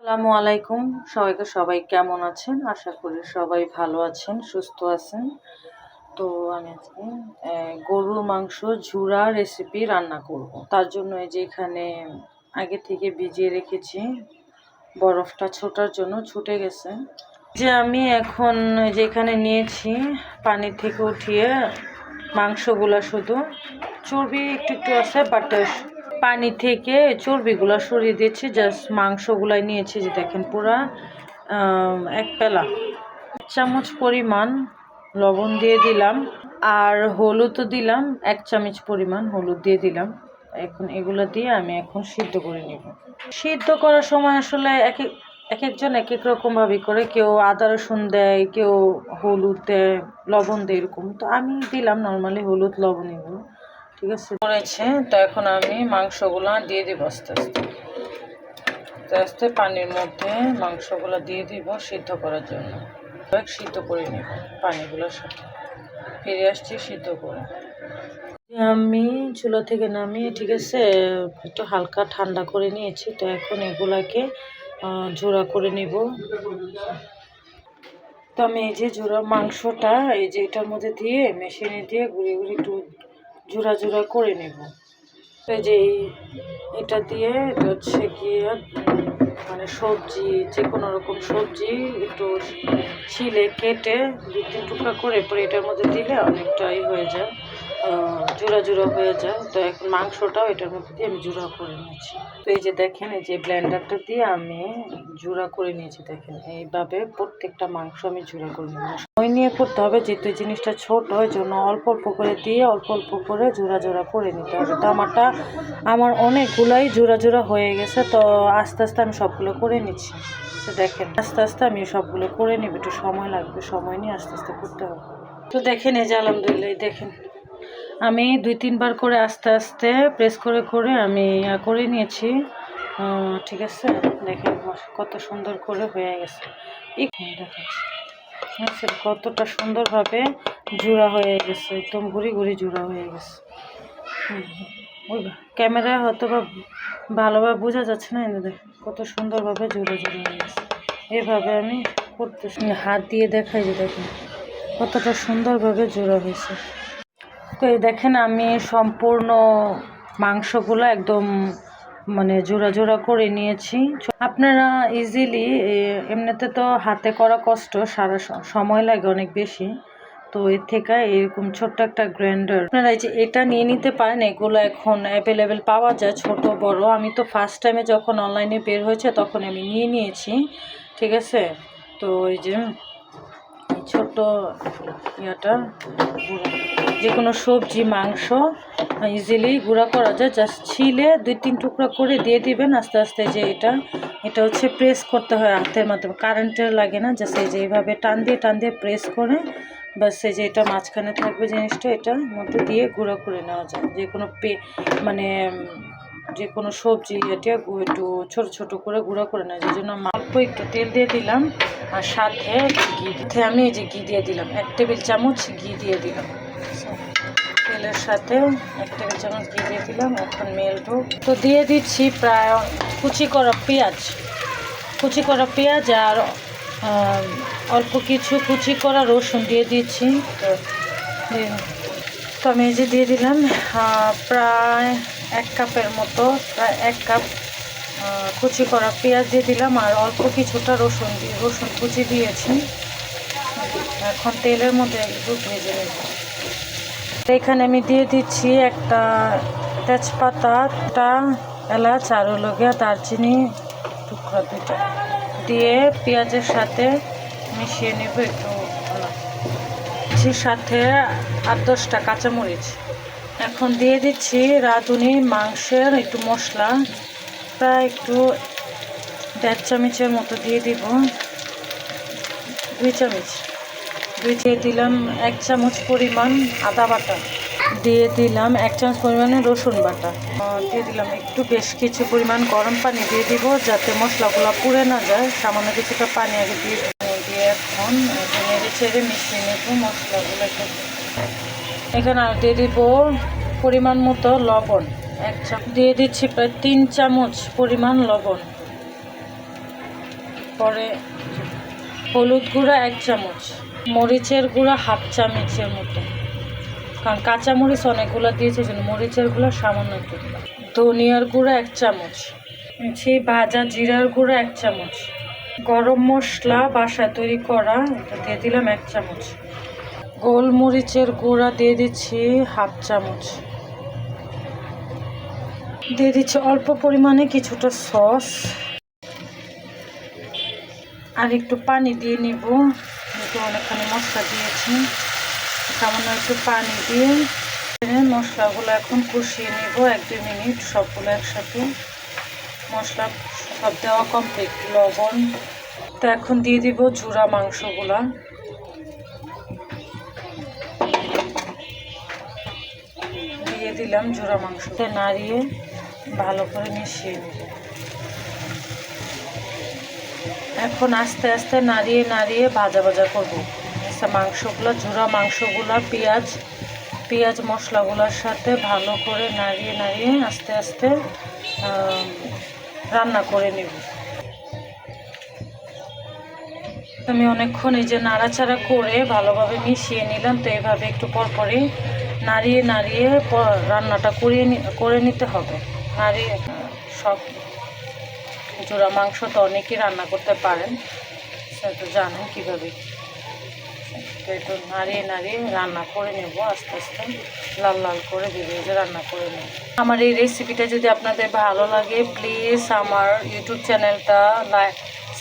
আসসালামু আলাইকুম। সবাই কেমন আছেন? আশা করি সবাই ভালো আছেন, সুস্থ আছেন। তো আমি আজকে গরুর মাংস ঝুরা রেসিপি রান্না করব। তার জন্য এই যে এখানে আগে থেকে ভিজিয়ে রেখেছি, বরফটা ছোটার জন্য ছুটে গেছে। যে আমি এখন যেখানে নিয়েছি পানি থেকে উঠিয়ে মাংসগুলা, শুধু চর্বি একটু একটু আছে, বাট পানি থেকে চর্বিগুলা সরিয়ে দিয়েছি, জাস্ট মাংসগুলাই নিয়েছি। যে দেখেন পুরা এক পেলা। 1 চামচ পরিমাণ লবণ দিয়ে দিলাম, আর হলুদও দিলাম 1 চামচ পরিমাণ হলুদ দিয়ে দিলাম। এখন এগুলো দিয়ে আমি এখন সিদ্ধ করে নিব। সিদ্ধ করার সময় আসলে এক একজন এক এক রকমভাবে করে, কেউ আদা রসুন দেয়, কেউ হলুদ দেয়, লবণ দেয়, এরকম। তো আমি দিলাম নর্মালি হলুদ লবণ এগুলো, ঠিক আছে করেছে। তো এখন আমি মাংসগুলো দিয়ে দিব আস্তে আস্তে আস্তে আস্তে পানির মধ্যে মাংসগুলো দিয়ে দিব সিদ্ধ করার জন্য। সিদ্ধ করে নেব পানিগুলোর সাথে। ফিরে আসছি সিদ্ধ করে। আমি চুলা থেকে নামিয়ে, ঠিক আছে, একটু হালকা ঠান্ডা করে নিয়েছি। তো এখন এগুলাকে জোড়া করে নিব। তো আমি এই যে জোড়া মাংসটা এই যে এটার মধ্যে দিয়ে মেশিনে দিয়ে ঘুরে ঘুরে একটু জোড়া জোড়া করে নেব। এই যে এটা দিয়ে হচ্ছে গিয়ে মানে সবজি, যে কোনো রকম সবজি একটু ছিলে কেটে 2-3 টুকরা করে পরে এটার মধ্যে দিলে অনেকটাই হয়ে যায়, জোড়া জোড়া হয়ে যায়। তো এখন মাংসটাও এটার মধ্যে দিয়ে আমি জোড়া করে নিয়েছি। তো এই যে দেখেন, এই যে ব্লেন্ডারটা দিয়ে আমি জোড়া করে নিয়েছি। দেখেন এইভাবে প্রত্যেকটা মাংস আমি জোড়া করে নিয়েছি। সময় নিয়ে করতে হবে, যেহেতু এই জিনিসটা ছোট, ওই জন্য অল্প অল্প করে দিয়ে অল্প অল্প করে জোড়া জোড়া করে নিতে হবে। তো আমার অনেকগুলাই জোড়া জোড়া হয়ে গেছে। তো আস্তে আস্তে আমি সবগুলো করে নিচ্ছি। তো দেখেন আস্তে আস্তে আমি সবগুলো করে নিব, একটু সময় লাগবে, সময় নিয়ে আস্তে আস্তে করতে হবে। তো দেখেন এই যে আলহামদুলিল্লাহ, দেখেন আমি 2-3 বার করে আস্তে আস্তে প্রেস করে করে আমি করে নিয়েছি, ঠিক আছে। দেখেন কত সুন্দর করে হয়ে গেছে। দেখাচ্ছি কতটা সুন্দরভাবে জোড়া হয়ে গেছে, একদম ঘুরি ঘুরি জোড়া হয়ে গেছে। ওই ক্যামেরায় হয়তো বা ভালোভাবে বোঝা যাচ্ছে না, এনে দেখ কত সুন্দরভাবে জোড়া জোড়া হয়ে গেছে। এভাবে আমি করতেছি, হাত দিয়ে দেখাই যে দেখেন কতটা সুন্দরভাবে জোড়া হয়েছে। তো এই দেখেন আমি সম্পূর্ণ মাংসগুলো একদম মানে জোড়া জোড়া করে নিয়েছি। আপনারা ইজিলি, এমনিতে তো হাতে করা কষ্ট, সারা সময় লাগে অনেক বেশি। তো এর থেকে এরকম ছোট্ট একটা গ্রাইন্ডার আপনারা এই যে এটা নিয়ে নিতে পারেন। এগুলো এখন অ্যাভেলেবেল পাওয়া যায়, ছোট বড়। আমি তো ফার্স্ট টাইমে যখন অনলাইনে বের হয়েছে তখন আমি নিয়ে নিয়েছি, ঠিক আছে। তো এই যে ছোট্ট ইয়াটা, যে কোনো সবজি মাংস ইজিলি গুঁড়া করা যায়। জাস্ট ছিলে 2-3 টুকরা করে দিয়ে দিবেন আস্তে আস্তে। যে এটা হচ্ছে প্রেস করতে হয় হাতের মাধ্যমে, কারেন্টের লাগে না। জাস্ট এই যে এইভাবে টান দিয়ে প্রেস করে বাস এই যে এটা মাঝখানে থাকবে জিনিসটা, এটার মধ্যে দিয়ে গুঁড়া করে নেওয়া যায়। যে কোনো মানে যে কোনো সবজি এটা একটু ছোট ছোট করে গুঁড়া করে নেওয়া যায়। এই জন্য অল্প একটু তেল দিয়ে দিলাম, আর সাথে ঘি। আমি এই যে ঘি দিয়ে দিলাম 1 টেবিল চামচ ঘি দিয়ে দিলাম। তেলের সাথে 1 টেবিল চামচ ঘি দিয়ে দিলাম। এখন মেল্ট হোক। তো দিয়ে দিচ্ছি প্রায় কুচি করা পেঁয়াজ আর অল্প কিছু কুচি করা রসুন দিয়ে দিচ্ছি। তো আমি এই যে দিয়ে দিলাম প্রায় 1 কাপের মতো, প্রায় 1 কাপ কুচি করা পেঁয়াজ দিয়ে দিলাম, আর অল্প কিছুটা রসুন কুচি দিয়েছি। এখন তেলের মধ্যে একটু ভেজে নেব। এখানে আমি দিয়ে দিচ্ছি একটা তেজপাতা, একটা এলাচ, আর হলো গিয়ে দারচিনি টুকরা 2টা দিয়ে পেঁয়াজের সাথে মিশিয়ে নেব একটু। সাথে 8-10টা কাঁচামরিচ। এখন দিয়ে দিচ্ছি রাঁধুনি মাংসের একটু মশলা, প্রায় একটু 1.5 চামচের মতো দিয়ে দিব। 2 চামচ দিয়ে দিলাম। 1 চামচ পরিমাণ আদা বাটা দিয়ে দিলাম। 1 চামচ পরিমাণে রসুন বাটা দিয়ে দিলাম। একটু বেশ কিছু পরিমাণ গরম পানি দিয়ে দিব, যাতে মশলাগুলো পুড়ে না যায়। সামান্য কিছুটা পানি আগে দিয়ে এখন নেড়ে ছেড়ে মিশিয়ে নেব মশলাগুলো। এখানে আর দিয়ে দিব পরিমাণ মতো লবণ, 1 চামচ দিয়ে দিচ্ছি প্রায় 3 চামচ পরিমাণ লবণ। পরে হলুদ গুঁড়া 1 চামচ, মরিচের গুঁড়া 1/2 চামচের মতো, কারণ কাঁচামরিচ অনেকগুলো দিয়েছে জন্য মরিচের গুঁড়া সামান্য একটু দিলাম। ধনিয়ার গুঁড়া 1 চামচ, সেই ভাজা জিরার গুঁড়া 1 চামচ, গরম মশলা বাসায় তৈরি করা এটা দিয়ে দিলাম 1 চামচ, গোলমরিচের গুঁড়া দিয়ে দিচ্ছি 1/2 চামচ, দিয়ে দিচ্ছি অল্প পরিমাণে কিছুটা সস, আর একটু পানি দিয়ে নিব, যেহেতু অনেকখানি মশলা দিয়েছি সামান্য একটু পানি দিয়ে মশলাগুলো এখন কষিয়ে নিব 1-2 মিনিট সবগুলো একসাথে। মশলা সব দেওয়া কমপ্লিট, লবণ। তো এখন দিয়ে দিব জুরা মাংসগুলা, দিয়ে দিলাম জুরা মাংসতে, নাড়িয়ে ভালো করে মিশিয়ে নিব। এখন আস্তে আস্তে নাড়িয়ে নাড়িয়ে ভাজা ভাজা করবো মাংসগুলো, জুরা মাংসগুলো পেঁয়াজ মশলাগুলোর সাথে ভালো করে নাড়িয়ে নাড়িয়ে আস্তে আস্তে রান্না করে নেব। আমি অনেকক্ষণ এই যে নাড়াচাড়া করে ভালোভাবে মিশিয়ে নিলাম। তো এইভাবে একটু পরপরই নাড়িয়ে নাড়িয়ে রান্নাটা করে নিতে হবে। নাড়িয়ে সব জোড়া মাংস তো অনেকেই রান্না করতে পারেন, সেটা জানেন কীভাবে। তো একটু নাড়িয়ে নাড়িয়ে রান্না করে নেব, আস্তে আস্তে লাল লাল করে ভেজে রান্না করে নেব। আমার এই রেসিপিটা যদি আপনাদের ভালো লাগে প্লিজ আমার ইউটিউব চ্যানেলটা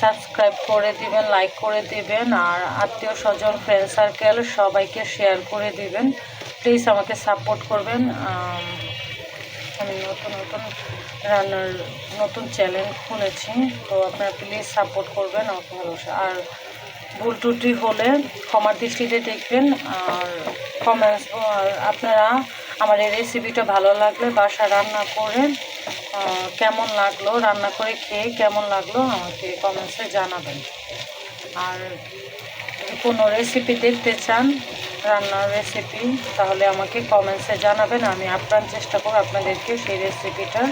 সাবস্ক্রাইব করে দিবেন, লাইক করে দিবেন, আর আত্মীয় স্বজন ফ্রেন্ড সার্কেল সবাইকে শেয়ার করে দিবেন। প্লিজ আমাকে সাপোর্ট করবেন। আমি নতুন রান্নার নতুন চ্যানেল খুলেছি, তো আপনারা প্লিজ সাপোর্ট করবেন আমাকে ভালোবাসা। আর ভুল ত্রুটি হলে ক্ষমার দৃষ্টিতে দেখবেন। আর কমেন্টস, আপনারা আমার এই রেসিপিটা ভালো লাগলে বাসা রান্না করে কেমন লাগলো, রান্না করে খেয়ে কেমন লাগলো আমাকে কমেন্টসে জানাবেন। আর কোনো রেসিপি দেখতে চান, রান্নার রেসিপি, তাহলে আমাকে কমেন্টসে জানাবেন। আমি আপ্রাণ চেষ্টা করব আপনাদেরকে সেই রেসিপিটা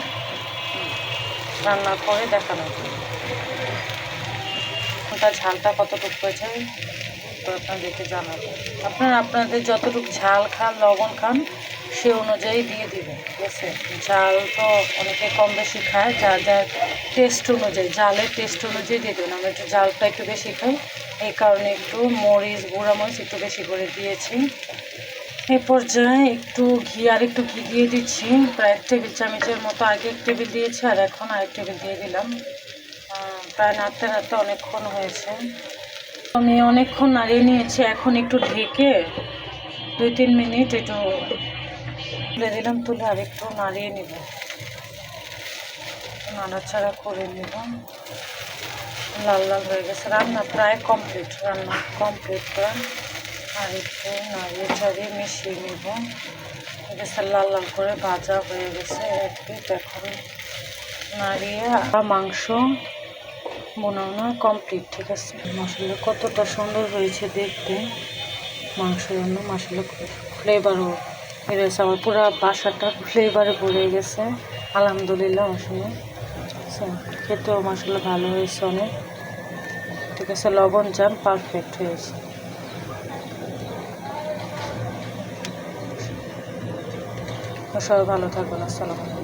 রান্না করে দেখানোর জন্য। তার ঝালটা কতটুকু হয়েছে তো আপনাদেরকে জানাবেন। আপনাদের যতটুকু ঝাল খান, লবণ খান, সে অনুযায়ী দিয়ে দিবেন, ঠিক আছে। ঝাল তো অনেকে কম বেশি খায়, যার যার টেস্ট অনুযায়ী, ঝালের টেস্ট অনুযায়ী দিয়ে দেবেন। আমরা একটু ঝালটা একটু বেশি খাই, এই কারণে একটু গুঁড়া মরিচ একটু বেশি করে দিয়েছি। এই পর্যায়ে একটু ঘি দিয়ে দিচ্ছি, প্রায় 1 টেবিল চামচের মতো। আগে 1 টেবিল দিয়েছি আর এখন আর 1 টেবিল দিয়ে দিলাম। প্রায় নাড়তে নাড়তে অনেকক্ষণ হয়েছে, আমি অনেকক্ষণ নাড়িয়ে নিয়েছি। এখন একটু ঢেকে 2-3 মিনিট একটু তুলে দিলাম, তুলে আর একটু নাড়িয়ে নিব, নাড়াচাড়া করে নিব। লাল লাল হয়ে গেছে, রান্না প্রায় কমপ্লিট, রান্না কমপ্লিট করা। আর একটু নাড়িয়ে চাড়িয়ে মিশিয়ে নিব। গেছে লাল লাল করে ভাজা হয়ে গেছে এক পিঠ। এখন নাড়িয়ে মাংস বোনানো কমপ্লিট, ঠিক আছে। মশলা কতটা সুন্দর হয়েছে দেখতে, মাংস রান্না মশলা ফ্লেভারও বেরিয়েছে, আমার পুরো বাসাটা ফ্লেভারে ভরে গেছে। আলহামদুলিল্লাহ, মশলা খেতেও মশলা ভালো হয়েছে অনেক, ঠিক আছে। লবণ জান পারফেক্ট হয়েছে। সবাই ভালো থাকবেন, আসসালামু আলাইকুম।